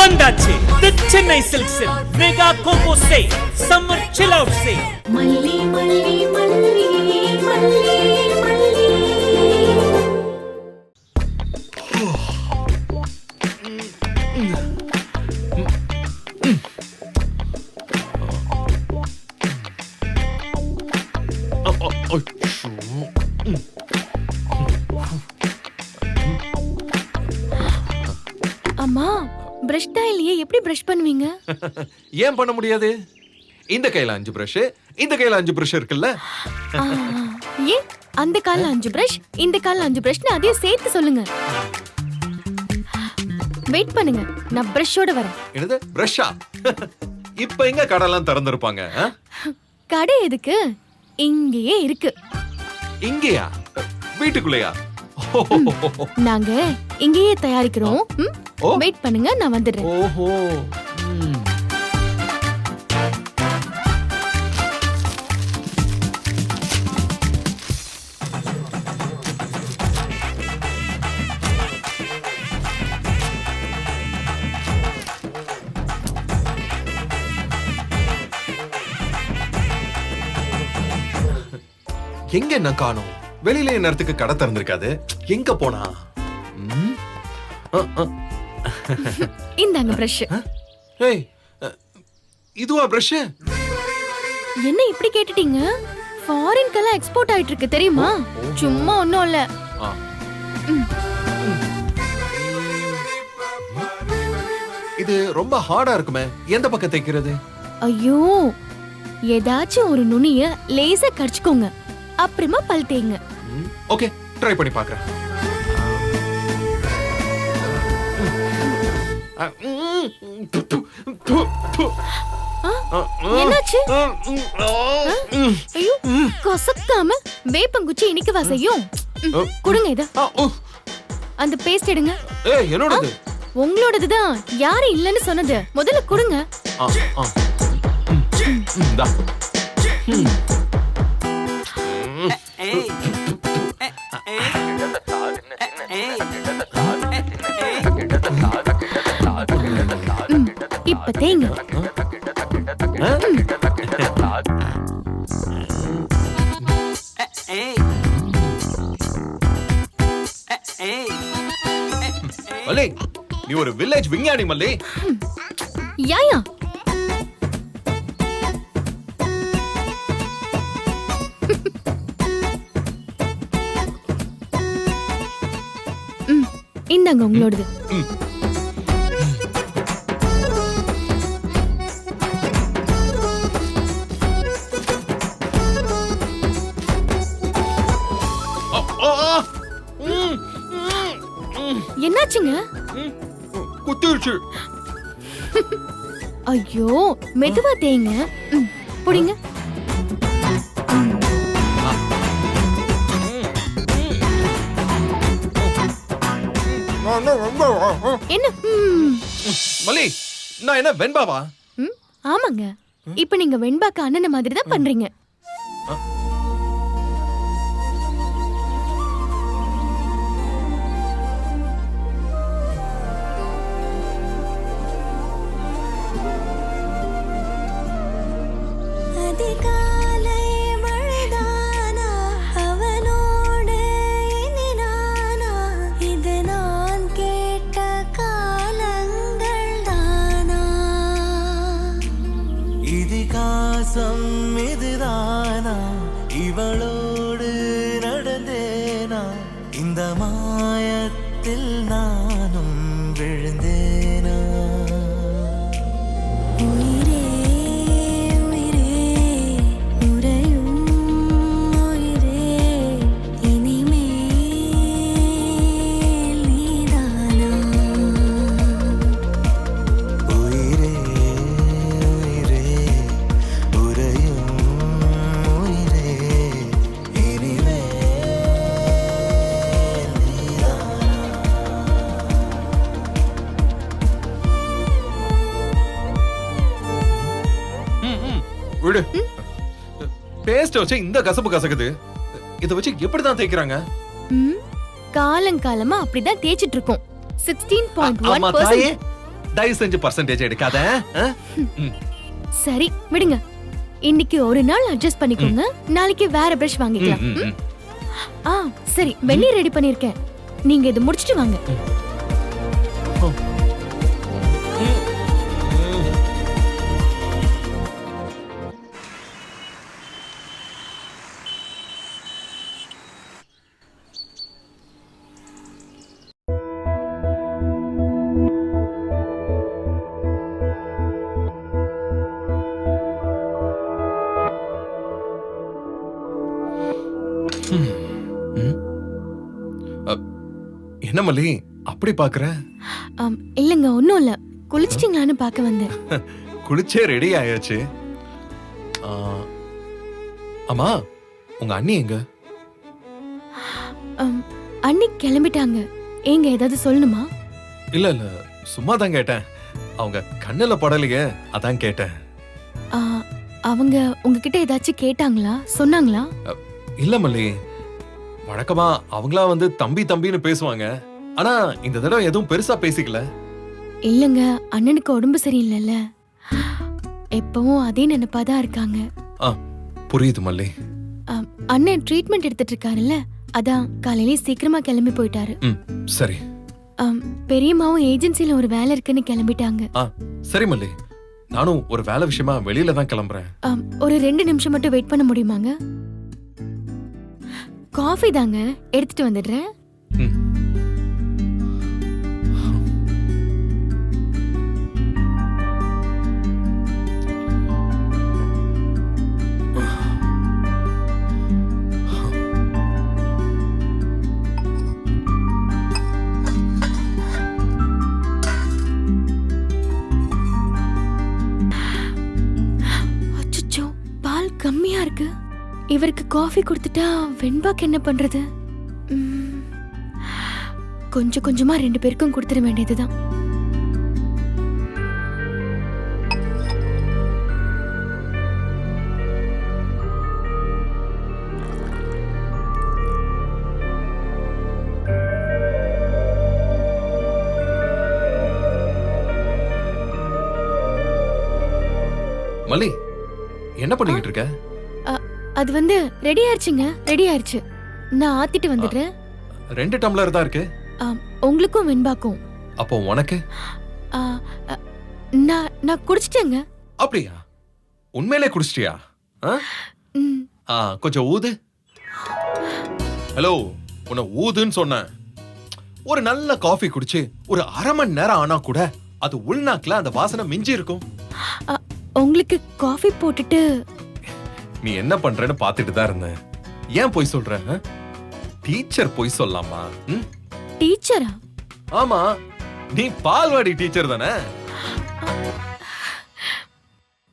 வந்தாச்சு தி சென்னை சில்க்ஸில் mega combo sale summer chill out sale. மல்லி மல்லி மல்லி மல்லி மல்லி. அம்மா பிரஷ் தான் இல்லையே, எப்படி பிரஷ் பண்ணுவீங்க? ஏன் பண்ண முடியாது? இந்த கையில 5 பிரஷ், இந்த கையில 5 பிரஷ் இருக்குல்ல. ஆ, ஏன் அந்த கால்ல 5 பிரஷ், இந்த கால்ல 5 பிரஷ்னு அதையும் சேர்த்து சொல்லுங்க. வெயிட் பண்ணுங்க, நான் பிரஷோட வரேன். என்னது பிரஷா? இப்ப எங்க கடைலாம் திறந்திருப்பாங்க? கடை எதுக்கு? இங்கேயே இருக்கு. இங்கயா? வீட்டுக்குள்ளயா? நாங்க இங்கேயே தயாரிக்கிறோம். ஓ. வெயிட் பண்ணுங்க, நான் வந்துடுறேன். ஓஹோ. எங்க என்ன காணோம்? வெளியில நேரத்துக்கு கடை திறந்திருக்காது. எங்க போனா? இந்தாங்க பிரஷ். ஏய், இதுவா பிரஷ்? என்ன இப்படி கேட்டுட்டீங்க? ஃபாரின்க்கெல்லாம் எக்ஸ்போர்ட் ஆயிட்டு இருக்கு தெரியுமா? சும்மா ஒண்ணும் இல்ல. இது ரொம்ப ஹார்டா இருக்குமே, எந்த பக்கம் தைக்கிறது? ஐயோ, ஏதாச்சும் ஒரு நுனிய லேசா கடிச்சுக்கோங்க, அப்புறமா பல் தேய்ங்க. ஓகே, ட்ரை பண்ணி பார்க்கறேன். என்னாச்சு? ஐயோ, கசக்காம வேப்பங்குச்சி இனிக்கவா செய்யும்? கொடுங்க இத. அந்த பேஸ்ட் எடுங்க. ஏய், என்னோடது? உங்களோடதுதான். யாரும் இல்லன்னு சொன்னது? முதல்ல கொடுங்க. இந்தா. இப்ப தேங்க. மல்லி, நீ ஒரு வில்லேஜ் விஞ்ஞானி மல்லி. யாயா இந்தாங்க உங்களோடது. என்னாச்சுங்க? குத்திருச்சு. ஐயோ, மெதுவா தேங்க. புடிங்க. என்ன? மல்லி, நான் என்ன வெண்பாவா? ஆமாங்க, இப்ப நீங்க வெண்பாக்கு அண்ணன மாதிரி தான் பண்றீங்க. இதுதானா இவளோடு நடந்தேனா, இந்த மாயத்தில் நானும் விழுந்தேனா. உயிரே உயிரே உறையும் உயிரே, இனிமேல் நீதானா. உயிரே உயிரே உறையும் உயிரே, இனிமேல் நீதானா. விடு. பேஸ்ட் வச்சு இந்த கசப்பு கசக்குது. இத வச்சு எப்படி தான் தேய்க்கறாங்க? காலங்காலமா அப்படிதான் தேய்ச்சிட்டு இருக்கோம். ஆமா 16.1%. தாயே, தயவு செஞ்சு பர்சன்டேஜ் எடுக்காத. ஆ? ம். சரி விடுங்க. இன்னைக்கு ஒரு நாள் அட்ஜஸ்ட் பண்ணிக்கோங்க. நாளைக்கு வேற பிரஷ் வாங்கிக்கலாம். ம், ம், ம். ஆ சரி, வெந்நீர் ரெடி பண்ணிருக்கேன். நீங்க இதை முடிச்சிட்டு வாங்க. என்ன மல்லி அப்படி பாக்குற? இல்லங்க, ஒண்ணும் இல்ல. குளிச்சிட்டீங்களான்னு பார்க்க வந்தேன். குளிச்சே ரெடி ஆயாச்சு. ஆ, அம்மா உங்க அண்ணி எங்க? அண்ணி கிளம்பிட்டாங்க. ஏங்க ஏதாவது சொல்லணுமா? இல்ல இல்ல சும்மா தான் கேட்டேன். அவங்க கண்ணுல படலையே, அதான் கேட்டேன். ஆ, அவங்க உங்ககிட்ட ஏதாச்சும் கேட்டாங்களா, சொன்னாங்களா? இல்ல மல்லி, வழக்கமா அவங்களா வந்து தம்பி தம்பின்னு பேசுவாங்க. ஆனா இந்த தடவை எதுவும் பெருசா பேசிக்கல. இல்லங்க, அண்ணனுக்கு உடம்பு சரியில்லைல்ல, எப்பவும் அதே நினைப்பாதான் இருக்காங்க. புரியுது மல்லி. அண்ணன் ட்ரீட்மெண்ட் எடுத்துட்டு இருக்காருல்ல, அதான் காலையிலே சீக்கிரமா கிளம்பி போயிட்டாரு. சரி. பெரியம்மாவும் ஏஜென்சில ஒரு வேலை இருக்குன்னு கிளம்பிட்டாங்க. சரி மல்லி, நானும் ஒரு வேலை விஷயமா வெளியில தான் கிளம்புறேன். ஒரு 2 நிமிஷம் மட்டும் வெயிட் பண்ண முடியுமாங்க? காஃபி தாங்க, எடுத்துட்டு வந்துடுறேன். அச்சச்சோ, பால் கம்மியா இருக்கு. இவருக்கு காஃபி கொடுத்துட்டா வெண்பாக்கு என்ன பண்றது? கொஞ்சம் கொஞ்சமா 2 பேருக்கும் கொடுத்துட வேண்டியதுதான். மல்லி என்ன பண்ணிக்கிட்டு இருக்க? அது வந்து ரெடி ஆயிருச்சுங்க, ரெடி ஆயிருச்சு. நான் ஆத்திட்டு வந்துடுறேன். 2 டம்ளர் தான் இருக்கு. உங்களுக்கும் வெண்பாக்கும். அப்போ உனக்கு? நான் குடிச்சிட்டேங்க. அப்படியா? உண்மையிலே குடிச்சிட்டியா? கொஞ்சம் ஊது. ஹலோ, உன்னை ஊதுன்னு சொன்னேன். ஒரு நல்ல காஃபி குடிச்சு ஒரு 1/2 மணி நேரம் ஆனா கூட அது உள்நாக்குல அந்த வாசனை மிஞ்சி இருக்கும். உங்களுக்கு காஃபி போட்டுட்டு நீ என்ன பண்றேன்னு பாத்துட்டு தான் இருந்தேன். ஏன் போய் சொல்ற? டீச்சர் போய் சொல்லலாமா? டீச்சரா? ஆமா, நீ பால்வாடி டீச்சர் தானே?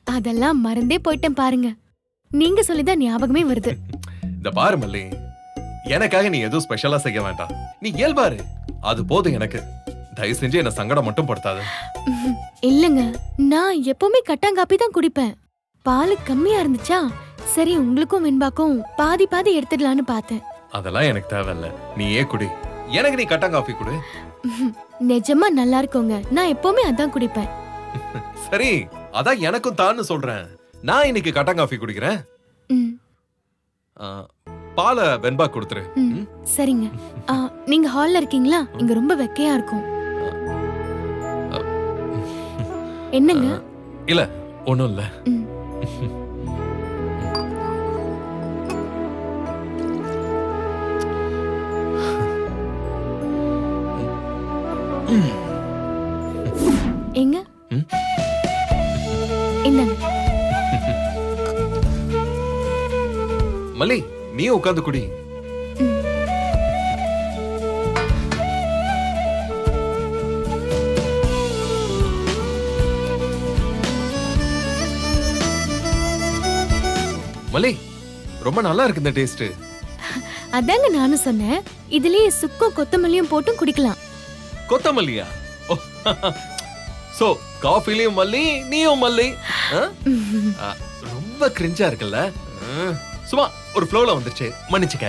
அதெல்லாம் மறந்தே போயிட்டேன் பாருங்க. நீங்க சொல்லிதான் ஞாபகமே வருது. இந்த பாரு மல்லி, எனக்காக நீ எதுவும் ஸ்பெஷலா செய்ய வேண்டாம். நீ இயல்பாரு, அது போதும் எனக்கு. தயவு செஞ்சு என்ன சங்கடம் மட்டும் படுத்தாத. இல்லங்க, நான் எப்பவுமே கட்டாங்காப்பி தான் குடிப்பேன். பால் கம்மியா இருந்துச்சா, சரி உங்களுக்கும் வெண்பாக்கும் பாதி பாதி எடுத்துடலான்னு பார்த்தேன். அதெல்லாம் எனக்கு தேவையில்ல, நீயே குடி. எனக்கு நீ கட்டன் காஃபி குடு. நிஜமா நல்லா இருக்குங்க, நான் எப்பவுமே அதான் குடிப்பேன். சரி, அதான் எனக்கும் தான்னு சொல்றேன். நான் இன்னைக்கு கட்டன் காஃபி குடிக்கிறேன். பாலை வெண்பா கொடுத்துரு. சரிங்க. நீங்க ஹால்ல இருக்கீங்களா? இங்க ரொம்ப வெக்கையா இருக்கும். என்னங்க? இல்ல, ஒண்ணும் இல்ல. எங்க? என்னங்க? மல்லி, நீ உட்கார்ந்து குடி. மல்லி, ரொம்ப நல்லா இருக்கு இந்த டேஸ்ட். அதாங்க நானும் சொன்னேன். இதுலயே சுக்கும் கொத்தமல்லியும் போட்டு குடிக்கலாம். கொத்தமல்லியா? சோ காஃபிலயும் மல்லி, நீயும் மல்லி. ரொம்ப கிரிஞ்சா இருக்குல்ல? சும்மா ஒரு ஃப்ளோல வந்துருச்சு, மன்னிச்சுக்க.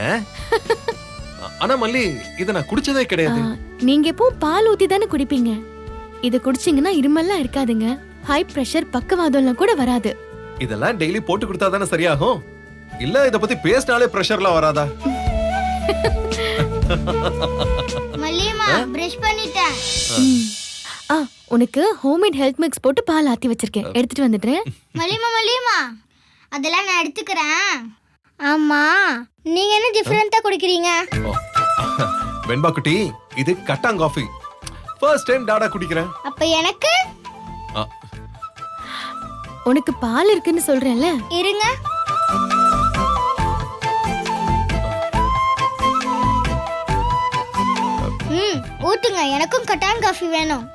ஆனா மல்லி, இத நான் குடிச்சதே கிடையாது. நீங்க எப்போ பால் ஊத்தி தானே குடிப்பீங்க? இது குடிச்சீங்கன்னா இருமல்லாம் இருக்காதுங்க. ஹை பிரஷர் பக்கவாதம்லாம் கூட வராது. இதெல்லாம் டெய்லி போட்டு கொடுத்தா தானே சரியாகும். இல்ல இத பத்தி பேசினாலே பிரஷர்லாம் வராதா? மல்லியம்மா பிரஷ் பண்ணிட்டேன். ஆ, உனக்கு ஹோம்மேட் ஹெல்த் மிக்ஸ் போட்டு பால் ஆத்தி வச்சிருக்கேன், எடுத்துட்டு வந்துடுறேன். மல்லியம்மா அதெல்லாம் நான் எடுத்துக்கிறேன். ஆமா, நீங்க என்ன டிஃபரெண்டா குடிக்கிறீங்க? ஓ, வெண்பா குட்டி, இது கட்டாங் காஃபி. ஃபர்ஸ்ட் டைம் டாடா குடிக்கிறேன். அப்ப எனக்கு ஆ, உனக்கு பால் இருக்குன்னு சொல்றேன்ல. இருங்க. ஊட்டுங்க, எனக்கும் கட்டான் காஃபி வேணும்.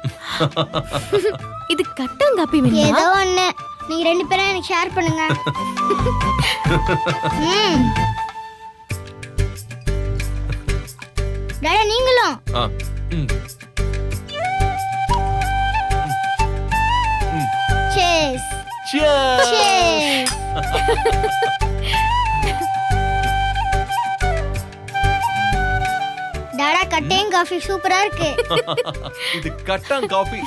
இது கட்டாங்காப்பி வேணுமா? ஏதோ ஒண்ணு, நீங்க 2 பேரும் எனக்கு ஷேர் பண்ணுங்க. டாடா நீங்களும். ஆ, ம். Cheers. Cheers. Cheers. டாடா கட்டேன் காஃபி சூப்பரா இருக்கு. இது கட்டாங் காஃபி.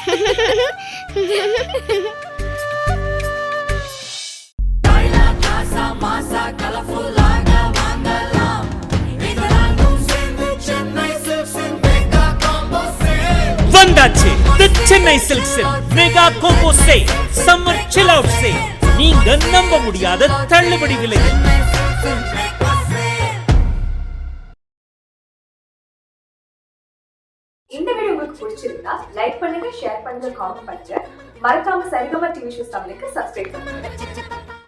வந்தாச்சு தி சென்னை சில்க்ஸின் mega combo sale, summer chill out sale. நீங்க நம்ப முடியாத தள்ளுபடி விலையில். இந்த வீடியோ உங்களுக்கு பிடிச்சிருந்தா லைக் பண்ணுங்க, ஷேர் பண்ணுங்க, காமெண்ட் பண்ணுங்க. மறக்காம சரிகமா டிவி ஷோஸ் தமிழுக்கு சப்ஸ்கிரைப் பண்ணுங்க.